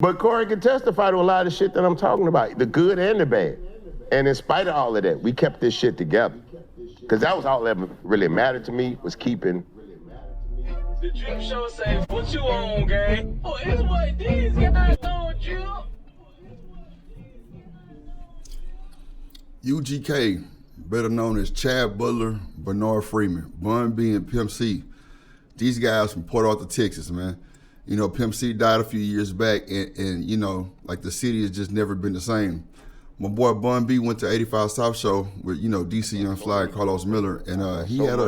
But Corey can testify to a lot of shit that I'm talking about, the good and the bad. And in spite of all of that, we kept this shit together. Because that was all that really mattered to me, was keeping. The Drip Show say, what you on, gang? Oh, it's what these guys on, Drip. UGK, better known as Chad Butler, Bernard Freeman, Bun B, and Pimp C. These guys from Port Arthur, Texas, man. You know, Pimp C died a few years back, and you know, like the city has just never been the same. My boy Bun B went to 85 South Show with, you know, DC Young Fly, Carlos Miller, and he had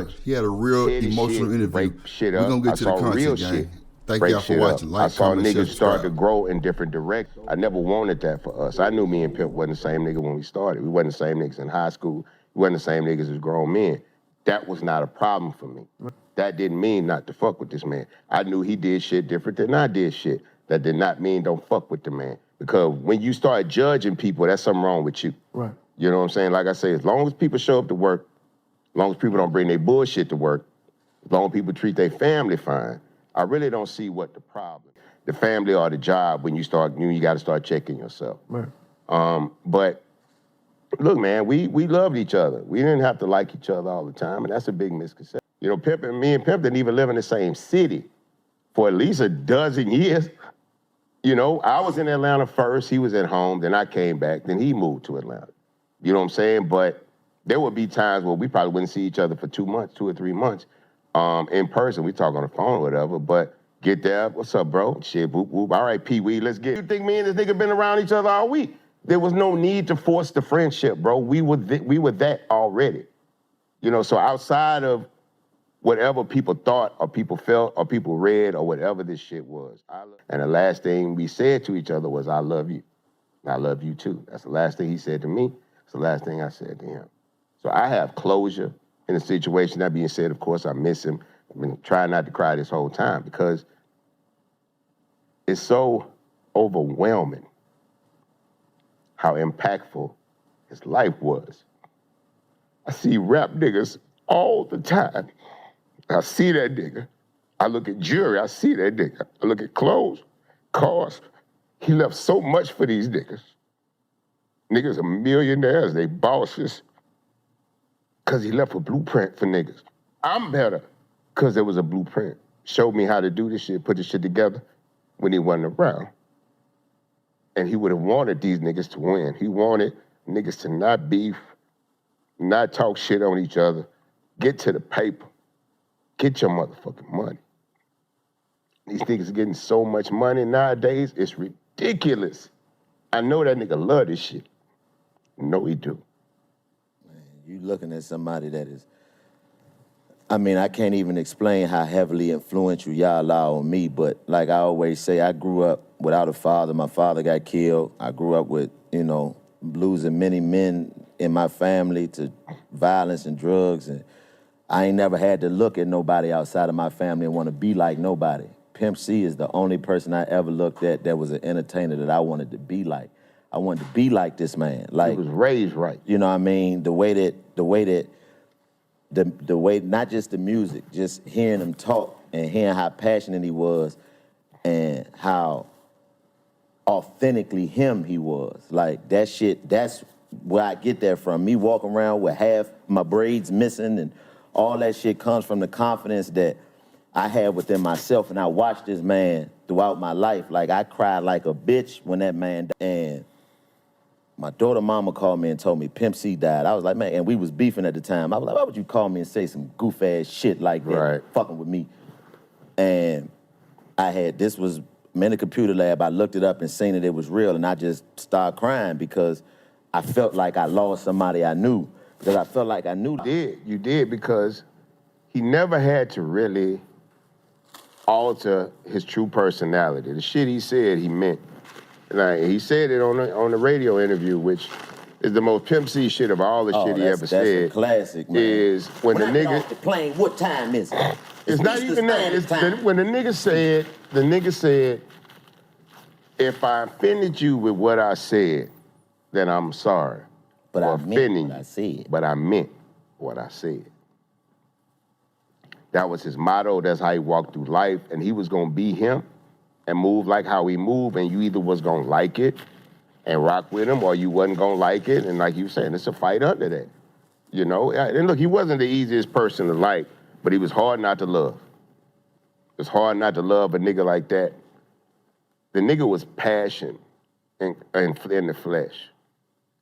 a real emotional interview. We're gonna get to the content, gang. Thank y'all for watching. I saw niggas start to grow in different directions. I never wanted that for us. I knew me and Pimp wasn't the same nigga when we started. We wasn't the same niggas in high school. We wasn't the same niggas as grown men. That was not a problem for me. That didn't mean not to fuck with this man. I knew he did shit different than I did shit. That did not mean don't fuck with the man. Because when you start judging people, that's something wrong with you. Right. You know what I'm saying? Like I say, as long as people show up to work, as long as people don't bring their bullshit to work, as long as people treat their family fine, I really don't see what the problem. The family or the job, when you got to start checking yourself. Right. But look, man, we loved each other. We didn't have to like each other all the time, and that's a big misconception. You know, me and Pimp didn't even live in the same city for at least a dozen years. You know, I was in Atlanta first, he was at home, then I came back, then he moved to Atlanta. You know what I'm saying? But there would be times where we probably wouldn't see each other for 2 months, 2 or 3 months, in person. We talk on the phone or whatever, but get there, what's up, bro? Shit, whoop, whoop. All right, Pee-wee, let's get. You think me and this nigga been around each other all week? There was no need to force the friendship, bro. We were that already. You know, so outside of whatever people thought or people felt or people read or whatever this shit was. And the last thing we said to each other was, I love you. And I love you too. That's the last thing he said to me. It's the last thing I said to him. So I have closure in the situation. That being said, of course, I miss him. I've been trying not to cry this whole time because it's so overwhelming how impactful his life was. I see rap niggas all the time. I see that nigga. I look at jewelry, I see that nigga. I look at clothes, cars. He left so much for these niggas. Niggas are millionaires, they bosses, because he left a blueprint for niggas. I'm better because there was a blueprint. Showed me how to do this shit, put this shit together when he wasn't around. And he would have wanted these niggas to win. He wanted niggas to not beef, not talk shit on each other, get to the paper. Get your motherfucking money. These niggas are getting so much money nowadays, it's ridiculous. I know that nigga love this shit. No, he do. Man, you looking at somebody that is, I mean, I can't even explain how heavily influential y'all are on me, but like I always say, I grew up without a father. My father got killed. I grew up with, you know, losing many men in my family to violence and drugs, and I ain't never had to look at nobody outside of my family and want to be like nobody. Pimp C is the only person I ever looked at that was an entertainer that I wanted to be like. I wanted to be like this man. Like, he was raised right. You know what I mean? The way, not just the music, just hearing him talk and hearing how passionate he was and how authentically him he was. Like, that shit, that's where I get that from. Me walking around with half my braids missing and all that shit comes from the confidence that I had within myself. And I watched this man throughout my life. Like, I cried like a bitch when that man died. And my daughter mama called me and told me Pimp C died. I was like, man, and we was beefing at the time. I was like, why would you call me and say some goof ass shit like that, right, fucking with me? And this was in the computer lab. I looked it up and seen it was real. And I just started crying because I felt like I lost somebody I knew. Because I felt like I knew. You did, because he never had to really alter his true personality. The shit he said, he meant. Like, he said it on the radio interview, which is the most Pimp C shit of all the shit he ever said. That's a classic, man. Is when the nigga off the plane, what time is it? It's not even that. It's when the nigga said, if I offended you with what I said, then I'm sorry. But I meant what I said. But I meant what I said. That was his motto. That's how he walked through life. And he was going to be him and move like how he moved, and you either was gonna like it and rock with him, or you wasn't gonna like it, and like you were saying, it's a fight under that. You know, and look, he wasn't the easiest person to like, but he was hard not to love. It's hard not to love a nigga like that. The nigga was passion and in the flesh.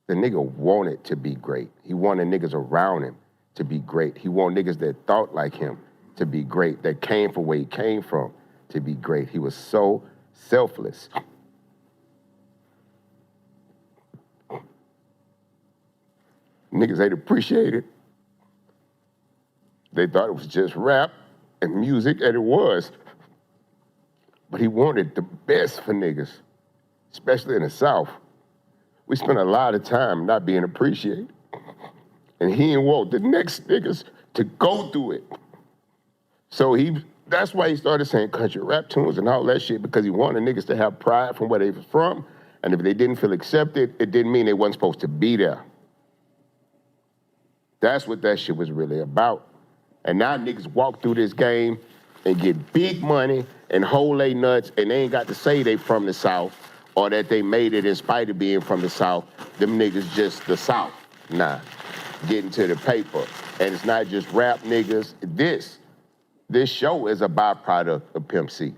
The nigga wanted to be great. He wanted niggas around him to be great. He wanted niggas that thought like him to be great, that came from where he came from to be great. He was so selfless. Niggas ain't appreciate it. They thought it was just rap and music, and it was. But he wanted the best for niggas, especially in the South. We spent a lot of time not being appreciated. And he didn't want the next niggas to go through it. So that's why he started saying country rap tunes and all that shit, because he wanted niggas to have pride from where they was from. And if they didn't feel accepted, it didn't mean they wasn't supposed to be there. That's what that shit was really about. And now niggas walk through this game and get big money and hold they nuts, and they ain't got to say they from the South or that they made it in spite of being from the South. Them niggas just the South. Nah, getting to the paper. And it's not just rap niggas. This show is a byproduct of Pimp C,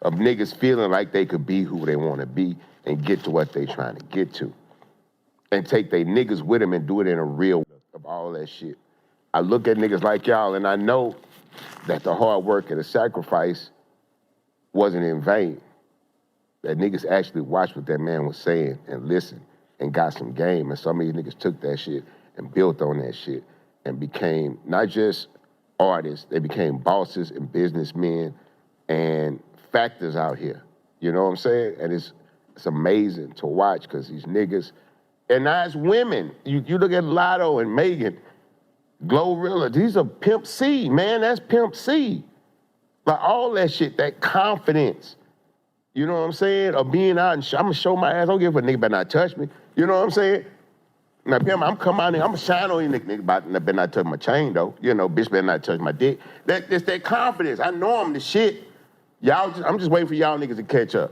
of niggas feeling like they could be who they want to be and get to what they trying to get to. And take they niggas with them and do it in a real way of all that shit. I look at niggas like y'all and I know that the hard work and the sacrifice wasn't in vain. That niggas actually watched what that man was saying and listened and got some game. And some of these niggas took that shit and built on that shit and became not just artists, they became bosses and businessmen and factors out here. You know what I'm saying? And it's amazing to watch because these niggas, and now it's women. You look at Lotto and Megan, Glorilla, these are Pimp C, man, that's Pimp C. Like all that shit, that confidence, you know what I'm saying? Of being out and I'm gonna show my ass, I don't give a nigga better not touch me. You know what I'm saying? Now, Pimp, I'm coming out there, I'm gonna shine on you nigga better not touch my chain though. You know, bitch better not touch my dick. It's that confidence. I know I'm the shit. I'm just waiting for y'all niggas to catch up.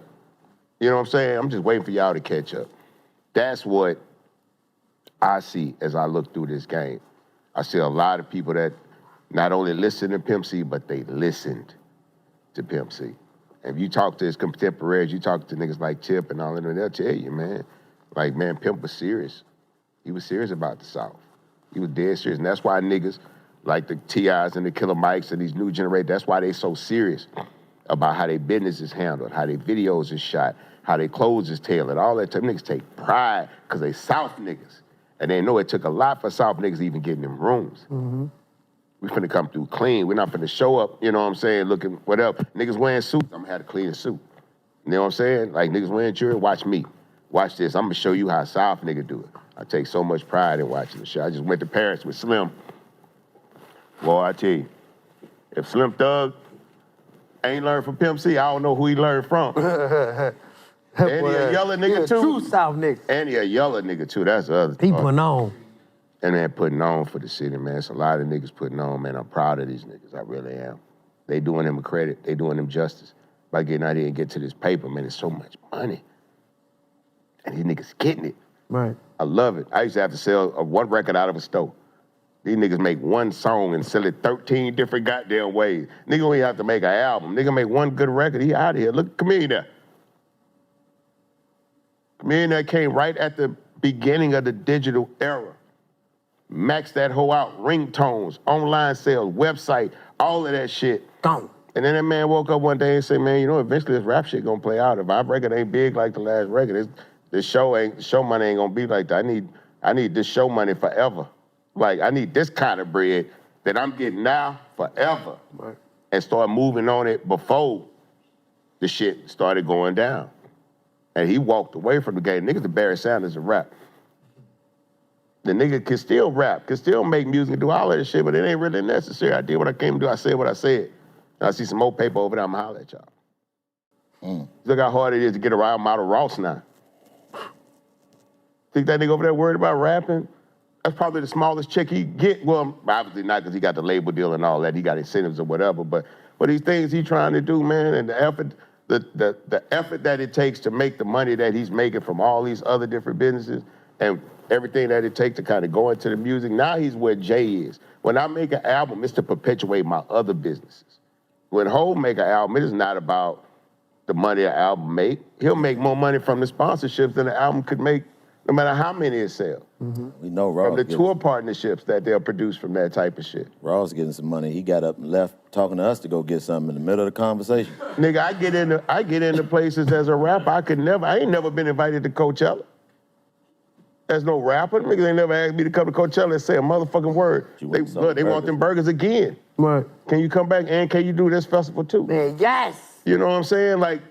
You know what I'm saying? I'm just waiting for y'all to catch up. That's what I see as I look through this game. I see a lot of people that not only listen to Pimp C, but they listened to Pimp C. And if you talk to his contemporaries, you talk to niggas like Tip and all of them, they'll tell you, man, like, man, Pimp was serious. He was serious about the South. He was dead serious. And that's why niggas like the T.I.s and the Killer Mikes and these new generation, that's why they so serious about how their business is handled, how their videos is shot, how their clothes is tailored, all that type. Niggas take pride because they South niggas. And they know it took a lot for South niggas to even get in them rooms. Mm-hmm. We finna come through clean. We're not finna show up, you know what I'm saying, looking whatever. Niggas wearing suits, I'm gonna have to clean a suit. You know what I'm saying? Like niggas wearing jewelry, watch me. Watch this, I'm gonna show you how a South nigga do it. I take so much pride in watching the show. I just went to Paris with Slim. Boy, I tell you, if Slim Thug ain't learned from Pimp C, I don't know who he learned from. And he a yellow nigga too. True South nigga. And he a yellow nigga too, that's the other He part. putting on. And man, putting on for the city, man. It's a lot of niggas putting on, man. I'm proud of these niggas, I really am. They doing them a credit, they doing them justice. By getting out here and get to this paper, man, it's so much money. And these niggas getting it. Right. I love it. I used to have to sell one record out of a store. These niggas make one song and sell it 13 different goddamn ways. Nigga only have to make an album. Nigga make one good record, he out of here. Look, Chameleon there. Chameleon there came right at the beginning of the digital era. Maxed that hoe out, ringtones, online sales, website, all of that shit. Gone. And then that man woke up one day and said, man, you know, eventually this rap shit gonna play out. If our record ain't big like the last record, the show money ain't gonna be like that. I need this show money forever. Like, I need this kind of bread that I'm getting now forever. Right. And start moving on it before the shit started going down. And he walked away from the game. Niggas the Barry Sanders of rap. The nigga can still rap, can still make music and do all of that shit, but it ain't really necessary. I did what I came to do, I said what I said. And I see some more paper over there, I'm gonna holler at y'all. Look how hard it is to get around Model Ross now. Think that nigga over there worried about rapping? That's probably the smallest check he get. Well, obviously not because he got the label deal and all that. He got incentives or whatever. But these things he trying to do, man, and the effort, the effort that it takes to make the money that he's making from all these other different businesses and everything that it takes to kind of go into the music. Now he's where Jay is. When I make an album, it's to perpetuate my other businesses. When Hov make an album, it is not about the money an album make. He'll make more money from the sponsorships than the album could make, no matter how many it sells. We know Ross From the tour partnerships that they'll produce from that type of shit. Ross getting some money. He got up and left talking to us to go get something in the middle of the conversation. Nigga, I get into places as a rapper. I ain't never been invited to Coachella. There's no rapper. Niggas ain't never asked me to come to Coachella and say a motherfucking word. They want them burgers again. Right. Can you come back and can you do this festival too? Man, yes. You know what I'm saying? Like,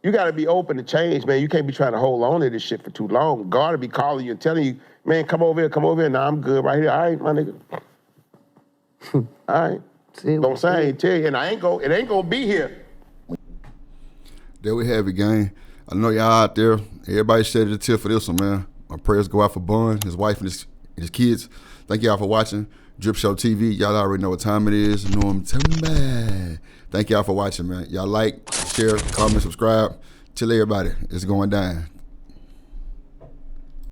you gotta be open to change, man. You can't be trying to hold on to this shit for too long. God will be calling you and telling you, man, come over here. Nah, I'm good right here. All right, my nigga. All right. Don't say I ain't tell you, and it ain't gonna be here. There we have it, gang. I know y'all out there. Everybody shedded a tear for this one, man. My prayers go out for Bun, his wife, and his kids. Thank y'all for watching Drip Show TV. Y'all already know what time it is. Norm Timber. Thank y'all for watching, man. Y'all like, share, comment, subscribe. Tell everybody it's going down.